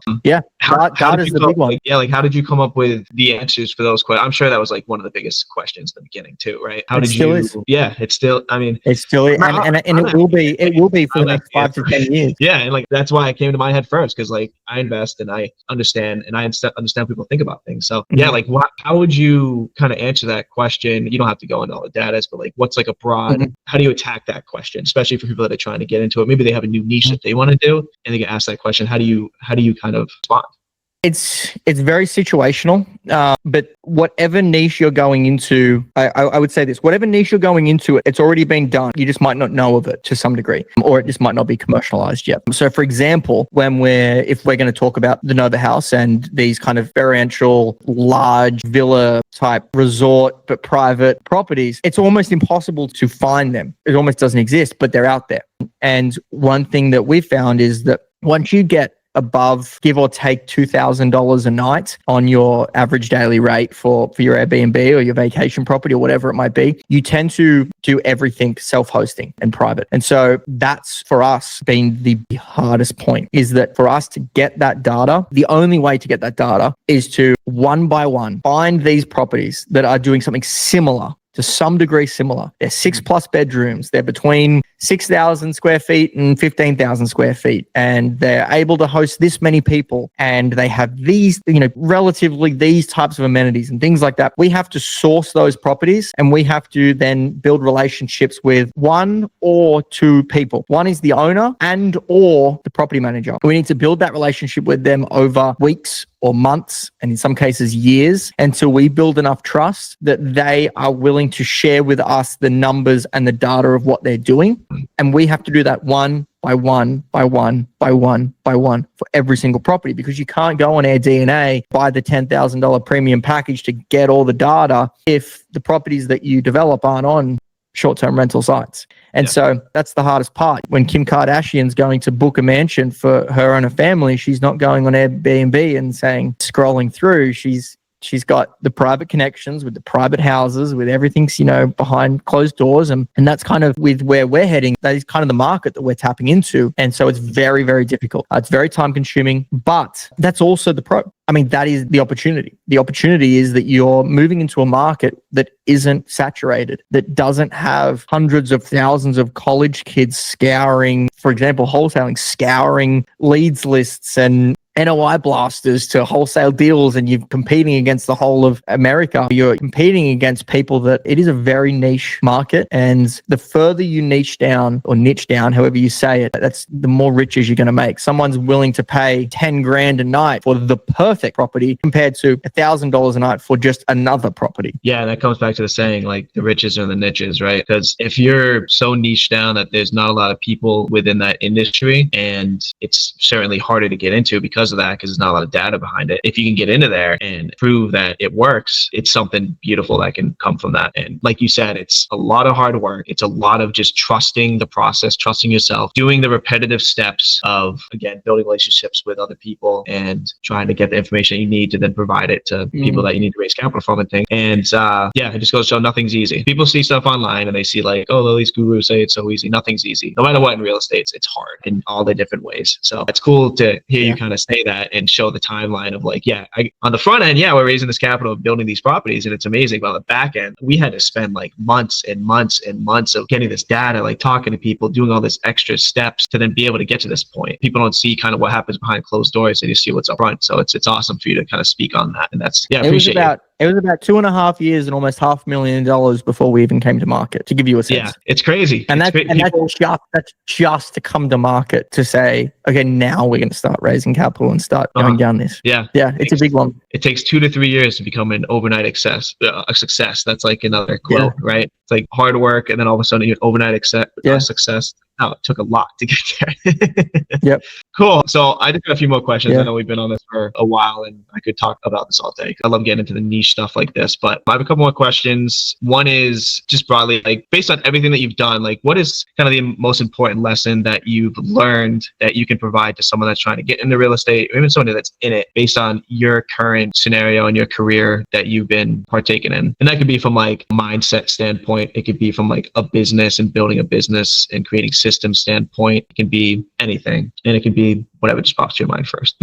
how did you come, how did you come up with the answers for those questions? I'm sure that was like one of the biggest questions in the beginning too, right? It's still, I mean,
it's still, and it will be for the next 5 to 10 years.
Yeah. And like, that's why it came to my head first. Cause like I invest and I understand how people think about things. So yeah, like how would you kind of answer that question? You don't have to go into all the data, but like, what's like a broad, how do you attack that question, especially for people that are trying to get into it? Maybe they have a new niche that they want to do, and they get asked that question. How do you kind of respond?
It's very situational, but whatever niche you're going into, I would say this, whatever niche you're going into, it's already been done. You just might not know of it to some degree, or it just might not be commercialized yet. So for example, if we're going to talk about the Nova Haus and these kind of experiential, large villa type resort, but private properties, it's almost impossible to find them. It almost doesn't exist, but they're out there. And one thing that we found is that once you get above, give or take, $2,000 a night on your average daily rate for your Airbnb or your vacation property or whatever it might be, you tend to do everything self-hosting and private. And so that's, for us, been the hardest point, is that for us to get that data, the only way to get that data is to, one by one, find these properties that are doing something similar, to some degree similar. They're 6+ bedrooms. They're between 6,000 square feet and 15,000 square feet. And they're able to host this many people. And they have these, relatively these types of amenities and things like that. We have to source those properties, and we have to then build relationships with 1 or 2 people. One is the owner and or the property manager. We need to build that relationship with them over weeks or months, and in some cases years, until we build enough trust that they are willing to share with us the numbers and the data of what they're doing. And we have to do that one by one, by one, by one, by one for every single property, because you can't go on AirDNA, buy the $10,000 premium package to get all the data if the properties that you develop aren't on short-term rental sites. And so that's the hardest part. When Kim Kardashian's going to book a mansion for her and her family, she's not going on Airbnb and saying, scrolling through. She's got the private connections with the private houses, with everything's, behind closed doors. And that's kind of with where we're heading. That is kind of the market that we're tapping into. And so it's very, very difficult. It's very time consuming, but that's also that is the opportunity. The opportunity is that you're moving into a market that isn't saturated, that doesn't have hundreds of thousands of college kids scouring, for example, wholesaling, scouring leads lists and NOI blasters to wholesale deals, and you're competing against the whole of America. You're competing against people that it is a very niche market. And the further you niche down, however you say it, that's the more riches you're going to make. Someone's willing to pay 10 grand a night for the perfect property compared to $1,000 a night for just another property.
Yeah, and that comes back to the saying, like, the riches are the niches, right? Because if you're so niche down that there's not a lot of people within that industry, and it's certainly harder to get into because of that, because there's not a lot of data behind it. If you can get into there and prove that it works, it's something beautiful that can come from that. And like you said, it's a lot of hard work. It's a lot of just trusting the process, trusting yourself, doing the repetitive steps of, again, building relationships with other people and trying to get the information you need to then provide it to people that you need to raise capital from and things. And it just goes to show nothing's easy. People see stuff online and they see like, oh, all these gurus say it's so easy. Nothing's easy. No matter what in real estate, it's hard in all the different ways. So it's cool to hear you kind of say that and show the timeline of like, on the front end, we're raising this capital, building these properties, and it's amazing. But on the back end, we had to spend like months and months and months of getting this data, like talking to people, doing all this extra steps to then be able to get to this point. People don't see kind of what happens behind closed doors. They just see what's up front. So it's awesome for you to kind of speak on that. And that's, appreciate it.
It was about 2.5 years and almost $500,000 before we even came to market, to give you a sense.
Yeah, it's crazy.
And that's just to come to market to say, okay, now we're going to start raising capital and start going down this.
Yeah.
It's a big one.
It takes 2 to 3 years to become an overnight success. That's like another quote, right? It's like hard work, and then all of a sudden you're an overnight success. Oh, it took a lot to get there.
Yep.
Cool. So I just got a few more questions. I know we've been on this for a while and I could talk about this all day. I love getting into the niche stuff like this, but I have a couple more questions. One is just broadly, like based on everything that you've done, like what is kind of the most important lesson that you've learned that you can provide to someone that's trying to get into real estate, or even someone that's in it, based on your current scenario and your career that you've been partaking in? And that could be from like a mindset standpoint. It could be from like a business and building a business and creating system standpoint. It can be anything, and it can be whatever just pops to your mind first.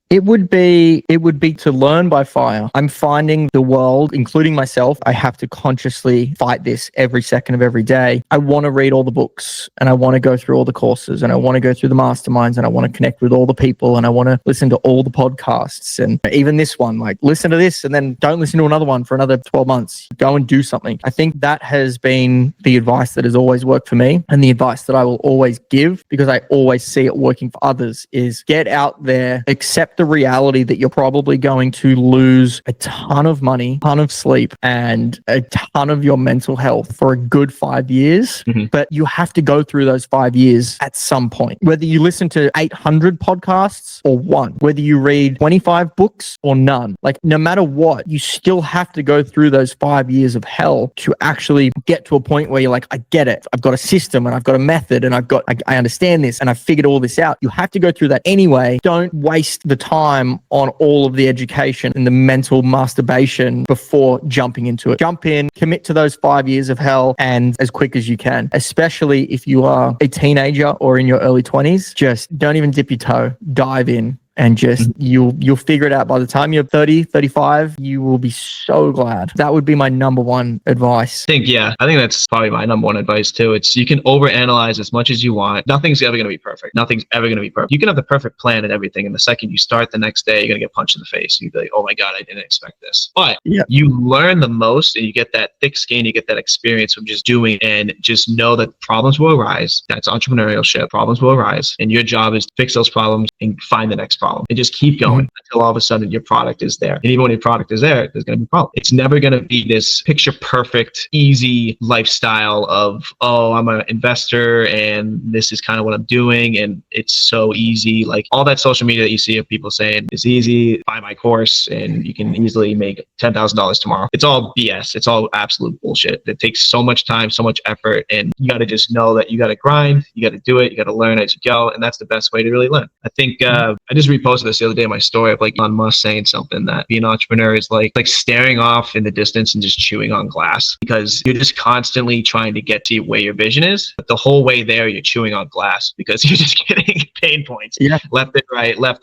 It would be to learn by fire. I'm finding the world, including myself, I have to consciously fight this every second of every day. I want to read all the books, and I want to go through all the courses, and I want to go through the masterminds, and I want to connect with all the people, and I want to listen to all the podcasts, and even this one, like listen to this and then don't listen to another one for another 12 months. Go and do something. I think that has been the advice that has always worked for me, and the advice that I will always give, because I always see it working for others, is get out there, accept the reality that you're probably going to lose a ton of money, a ton of sleep, and a ton of your mental health for a good 5 years. But you have to go through those 5 years at some point. Whether you listen to 800 podcasts or one, whether you read 25 books or none, like no matter what, you still have to go through those 5 years of hell to actually get to a point where you're like, I get it. I've got a system and I've got a method and I understand this and I figured all this out. You have to go through that anyway. Don't waste the time on all of the education and the mental masturbation before jumping into it. Jump in, commit to those 5 years of hell, and as quick as you can, especially if you are a teenager or in your early 20s, just don't even dip your toe, dive in. And just you'll figure it out. By the time you're 30, 35, you will be so glad. That would be my number one advice.
I think that's probably my number one advice too. It's you can overanalyze as much as you want. Nothing's ever going to be perfect. Nothing's ever going to be perfect. You can have the perfect plan and everything, and the second you start the next day, you're going to get punched in the face. You'd be like, oh my God, I didn't expect this. But you learn the most, and you get that thick skin, you get that experience from just doing, and just know that problems will arise. That's entrepreneurship. Problems will arise, and your job is to fix those problems and find the next problem. problem, and just keep going until all of a sudden your product is there. And even when your product is there, there's going to be a problem. It's never going to be this picture perfect, easy lifestyle of, oh, I'm an investor and this is kind of what I'm doing and it's so easy. Like all that social media that you see of people saying it's easy, buy my course and you can easily make $10,000 tomorrow. It's all BS. It's all absolute bullshit. It takes so much time, so much effort, and you got to just know that you got to grind, you got to do it, you got to learn as you go, and that's the best way to really learn. I think I just reposted this the other day in my story of like Elon Musk saying something that being an entrepreneur is like staring off in the distance and just chewing on glass, because you're just constantly trying to get to where your vision is, but the whole way there you're chewing on glass because you're just getting pain points left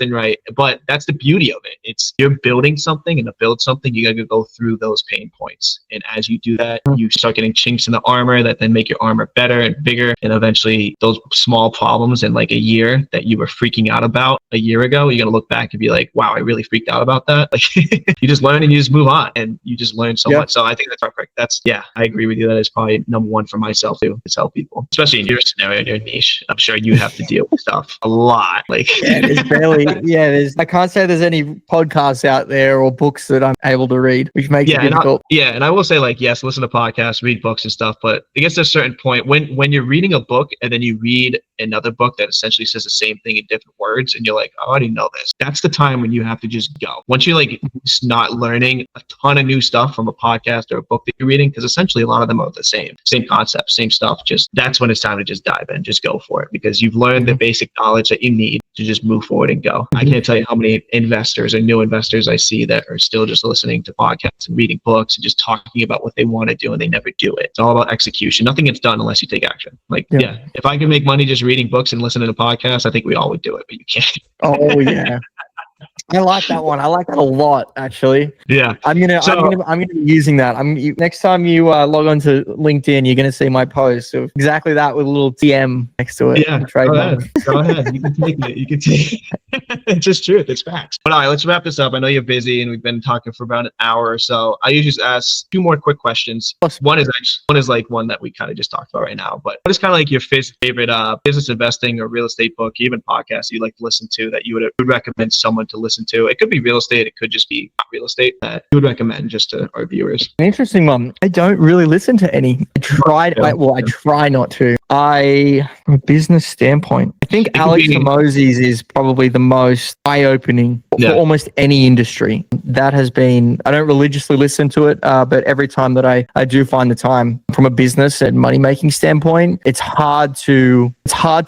and right. But that's the beauty of it. It's you're building something, and to build something you got to go through those pain points, and as you do that you start getting chinks in the armor that then make your armor better and bigger, and eventually those small problems in like a year that you were freaking out about a year ago, you're gonna look back and be like, wow, I really freaked out about that. Like you just learn and you just move on, and you just learn so much. So I think that's perfect. I agree with you. That is probably number one for myself too, is help people, especially in your scenario, in your niche. I'm sure you have to deal with stuff a lot. Like
I can't say there's any podcasts out there or books that I'm able to read, which makes it difficult.
And I will say, like, yes, listen to podcasts, read books and stuff, but I guess at a certain point when you're reading a book and then you read another book that essentially says the same thing in different words and you're like, oh, I already know this. That's the time when you have to just go. Once you're like just not learning a ton of new stuff from a podcast or a book that you're reading, because essentially a lot of them are the same concepts, same stuff. Just that's when it's time to just dive in, just go for it, because you've learned the basic knowledge that you need to just move forward and go. I can't tell you how many investors or new investors I see that are still just listening to podcasts and reading books and just talking about what they want to do and they never do it. It's all about execution. Nothing gets done unless you take action. Like, if I could make money just reading books and listening to podcasts, I think we all would do it, but you can't.
Oh yeah. I like that one. I like that a lot, actually.
Yeah.
I'm gonna be using that. Next time you log on to LinkedIn, you're gonna see my post of exactly that with a little TM next to it.
Yeah. Go ahead. You can take it. You can take it. It's just truth. It's facts. But all right, let's wrap this up. I know you're busy and we've been talking for about an hour or so. I usually just ask two more quick questions. One is like one that we kind of just talked about right now. But what is kind of like your favorite business investing or real estate book, even podcast you like to listen to that you would recommend someone to listen to? It could be real estate. It could just be not real estate that you would recommend just to our viewers.
An interesting one. I don't really listen to any. I try not to. From a business standpoint, I think Alex Hormozi's is probably the most eye-opening for almost any industry. That has been, I don't religiously listen to it, but every time that I do find the time from a business and money-making standpoint, it's hard to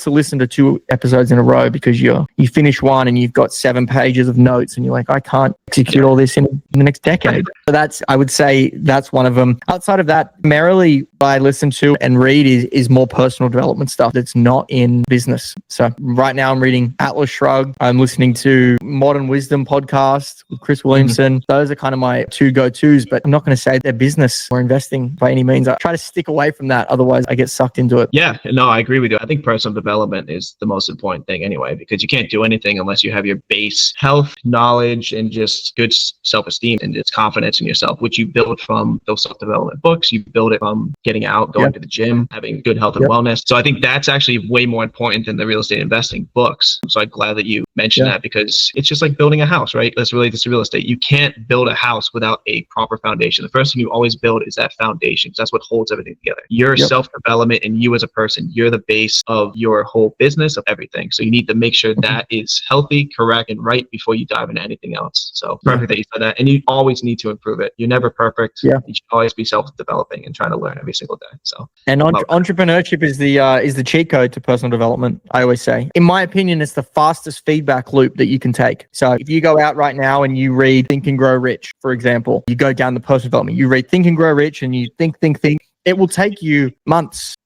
listen to 2 episodes in a row because you finish one and you've got 7 pages of notes and you're like, I can't execute all this in the next decade. So I would say that's one of them. Outside of that, primarily I listen to and read is more personal development stuff that's not in business. So right now I'm reading Atlas Shrugged. I'm listening to Modern Wisdom podcast with Chris Williamson. Those are kind of my 2 go-tos, but I'm not going to say they're business or investing by any means. I try to stick away from that. Otherwise I get sucked into it.
Yeah, no, I agree with you. I think personal development is the most important thing anyway, because you can't do anything unless you have your base health, knowledge, and just good self-esteem and just confidence in yourself, which you build from those self-development books. You build it from getting out, going to the gym, having good health and wellness. So I think that's actually way more important than the real estate investing books. So I'm glad that you mentioned that, because it's just like building a house, right? Let's relate this to real estate. You can't build a house without a proper foundation. The first thing you always build is that foundation, because that's what holds everything together. Your self-development and you as a person, you're the base of your whole business, of everything. So you need to make sure that is healthy, correct, and right before you dive into anything else. So perfect that you said that. And you always need to improve it. You're never perfect. You should always be self-developing and trying to learn every single day. So, and
entrepreneurship is the cheat code to personal development. I always say, in my opinion, it's the fastest feedback loop that you can take. So if you go out right now and you read Think and Grow Rich, for example, you go down the personal development, you read Think and Grow Rich and you think. It will take you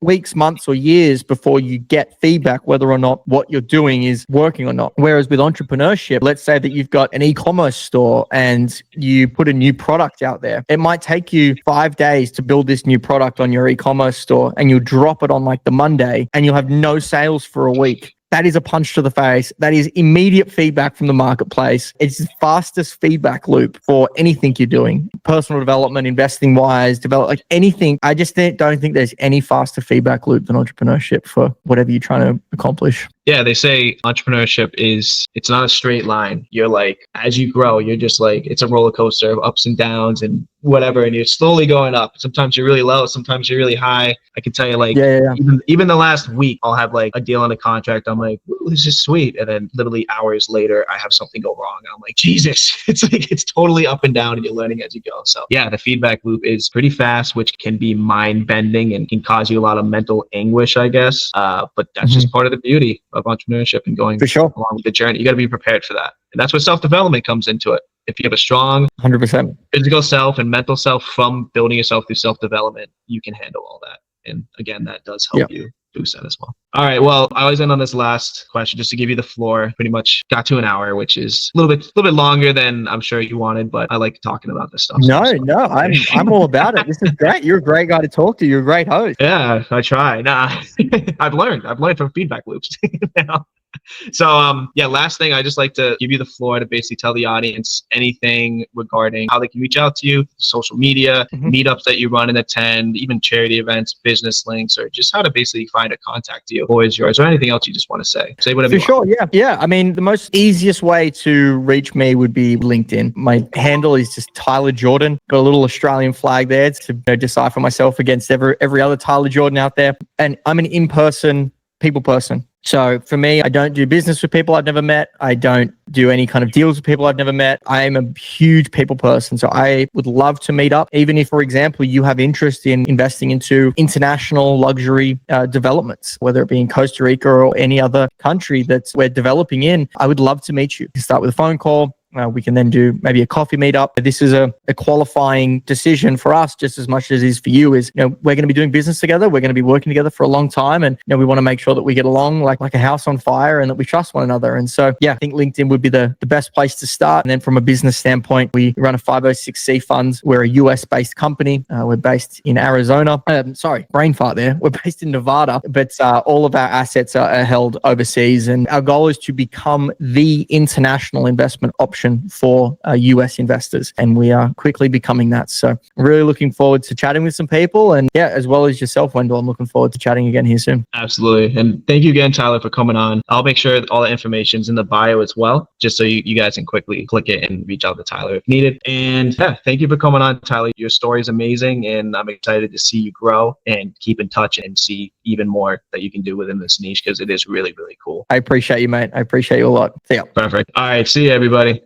weeks, months, or years before you get feedback whether or not what you're doing is working or not. Whereas with entrepreneurship, let's say that you've got an e-commerce store and you put a new product out there. It might take you 5 days to build this new product on your e-commerce store, and you'll drop it on like the Monday and you'll have no sales for a week. That is a punch to the face. That is immediate feedback from the marketplace. It's the fastest feedback loop for anything you're doing. Personal development, investing wise, like anything. I just don't think there's any faster feedback loop than entrepreneurship for whatever you're trying to accomplish.
Yeah, they say entrepreneurship it's not a straight line. You're like, as you grow, you're just like, it's a roller coaster of ups and downs and whatever. And you're slowly going up. Sometimes you're really low. Sometimes you're really high. I can tell you like,
Yeah.
even the last week, I'll have like a deal on a contract. I'm like, ooh, this is sweet. And then literally hours later, I have something go wrong. And I'm like, Jesus, it's like, it's totally up and down and you're learning as you go. So yeah, the feedback loop is pretty fast, which can be mind bending and can cause you a lot of mental anguish, I guess. But that's just part of the beauty of entrepreneurship and going
For sure.
along with the journey. You got to be prepared for that. And that's where self-development comes into it. If you have a strong
100%.
physical self and mental self from building yourself through self-development, you can handle all that. And again, that does help you boost that as well. All right. Well, I always end on this last question just to give you the floor. Pretty much got to an hour, which is a little bit longer than I'm sure you wanted, but I like talking about this stuff.
No, I'm all about it. This is great. You're a great guy to talk to. You're a great host.
Yeah, I try. Nah, I've learned from feedback loops. So last thing, I just like to give you the floor to basically tell the audience anything regarding how they can reach out to you, social media, meetups that you run and attend, even charity events, business links, or just how to basically find a contact you. Always yours, or anything else you just want to say. Say whatever you want.
Yeah. I mean, the most easiest way to reach me would be LinkedIn. My handle is just Tyler Jordan. Got a little Australian flag there to decipher myself against every other Tyler Jordan out there. And I'm an in-person people person. So for me, I don't do business with people I've never met. I don't do any kind of deals with people I've never met. I am a huge people person. So I would love to meet up. Even if, for example, you have interest in investing into international luxury developments, whether it be in Costa Rica or any other country that we're developing in, I would love to meet you. Start with a phone call. We can then do maybe a coffee meetup. This is a qualifying decision for us just as much as it is for you. Is we're going to be doing business together. We're going to be working together for a long time, and we want to make sure that we get along like a house on fire and that we trust one another. And so, I think LinkedIn would be the best place to start. And then from a business standpoint, we run a 506c fund. We're a US-based company. We're based in Arizona. Brain fart there. We're based in Nevada, but all of our assets are held overseas. And our goal is to become the international investment option for US investors, and we are quickly becoming that. So I'm really looking forward to chatting with some people, and as well as yourself, Wendell, I'm looking forward to chatting again here soon.
Absolutely. And thank you again, Tyler, for coming on. I'll make sure that all the information's in the bio as well, just so you guys can quickly click it and reach out to Tyler if needed. And thank you for coming on, Tyler. Your story is amazing, and I'm excited to see you grow and keep in touch and see even more that you can do within this niche, because it is really, really cool.
I appreciate you, mate. I appreciate you a lot. See ya.
Perfect. All right. See you, everybody.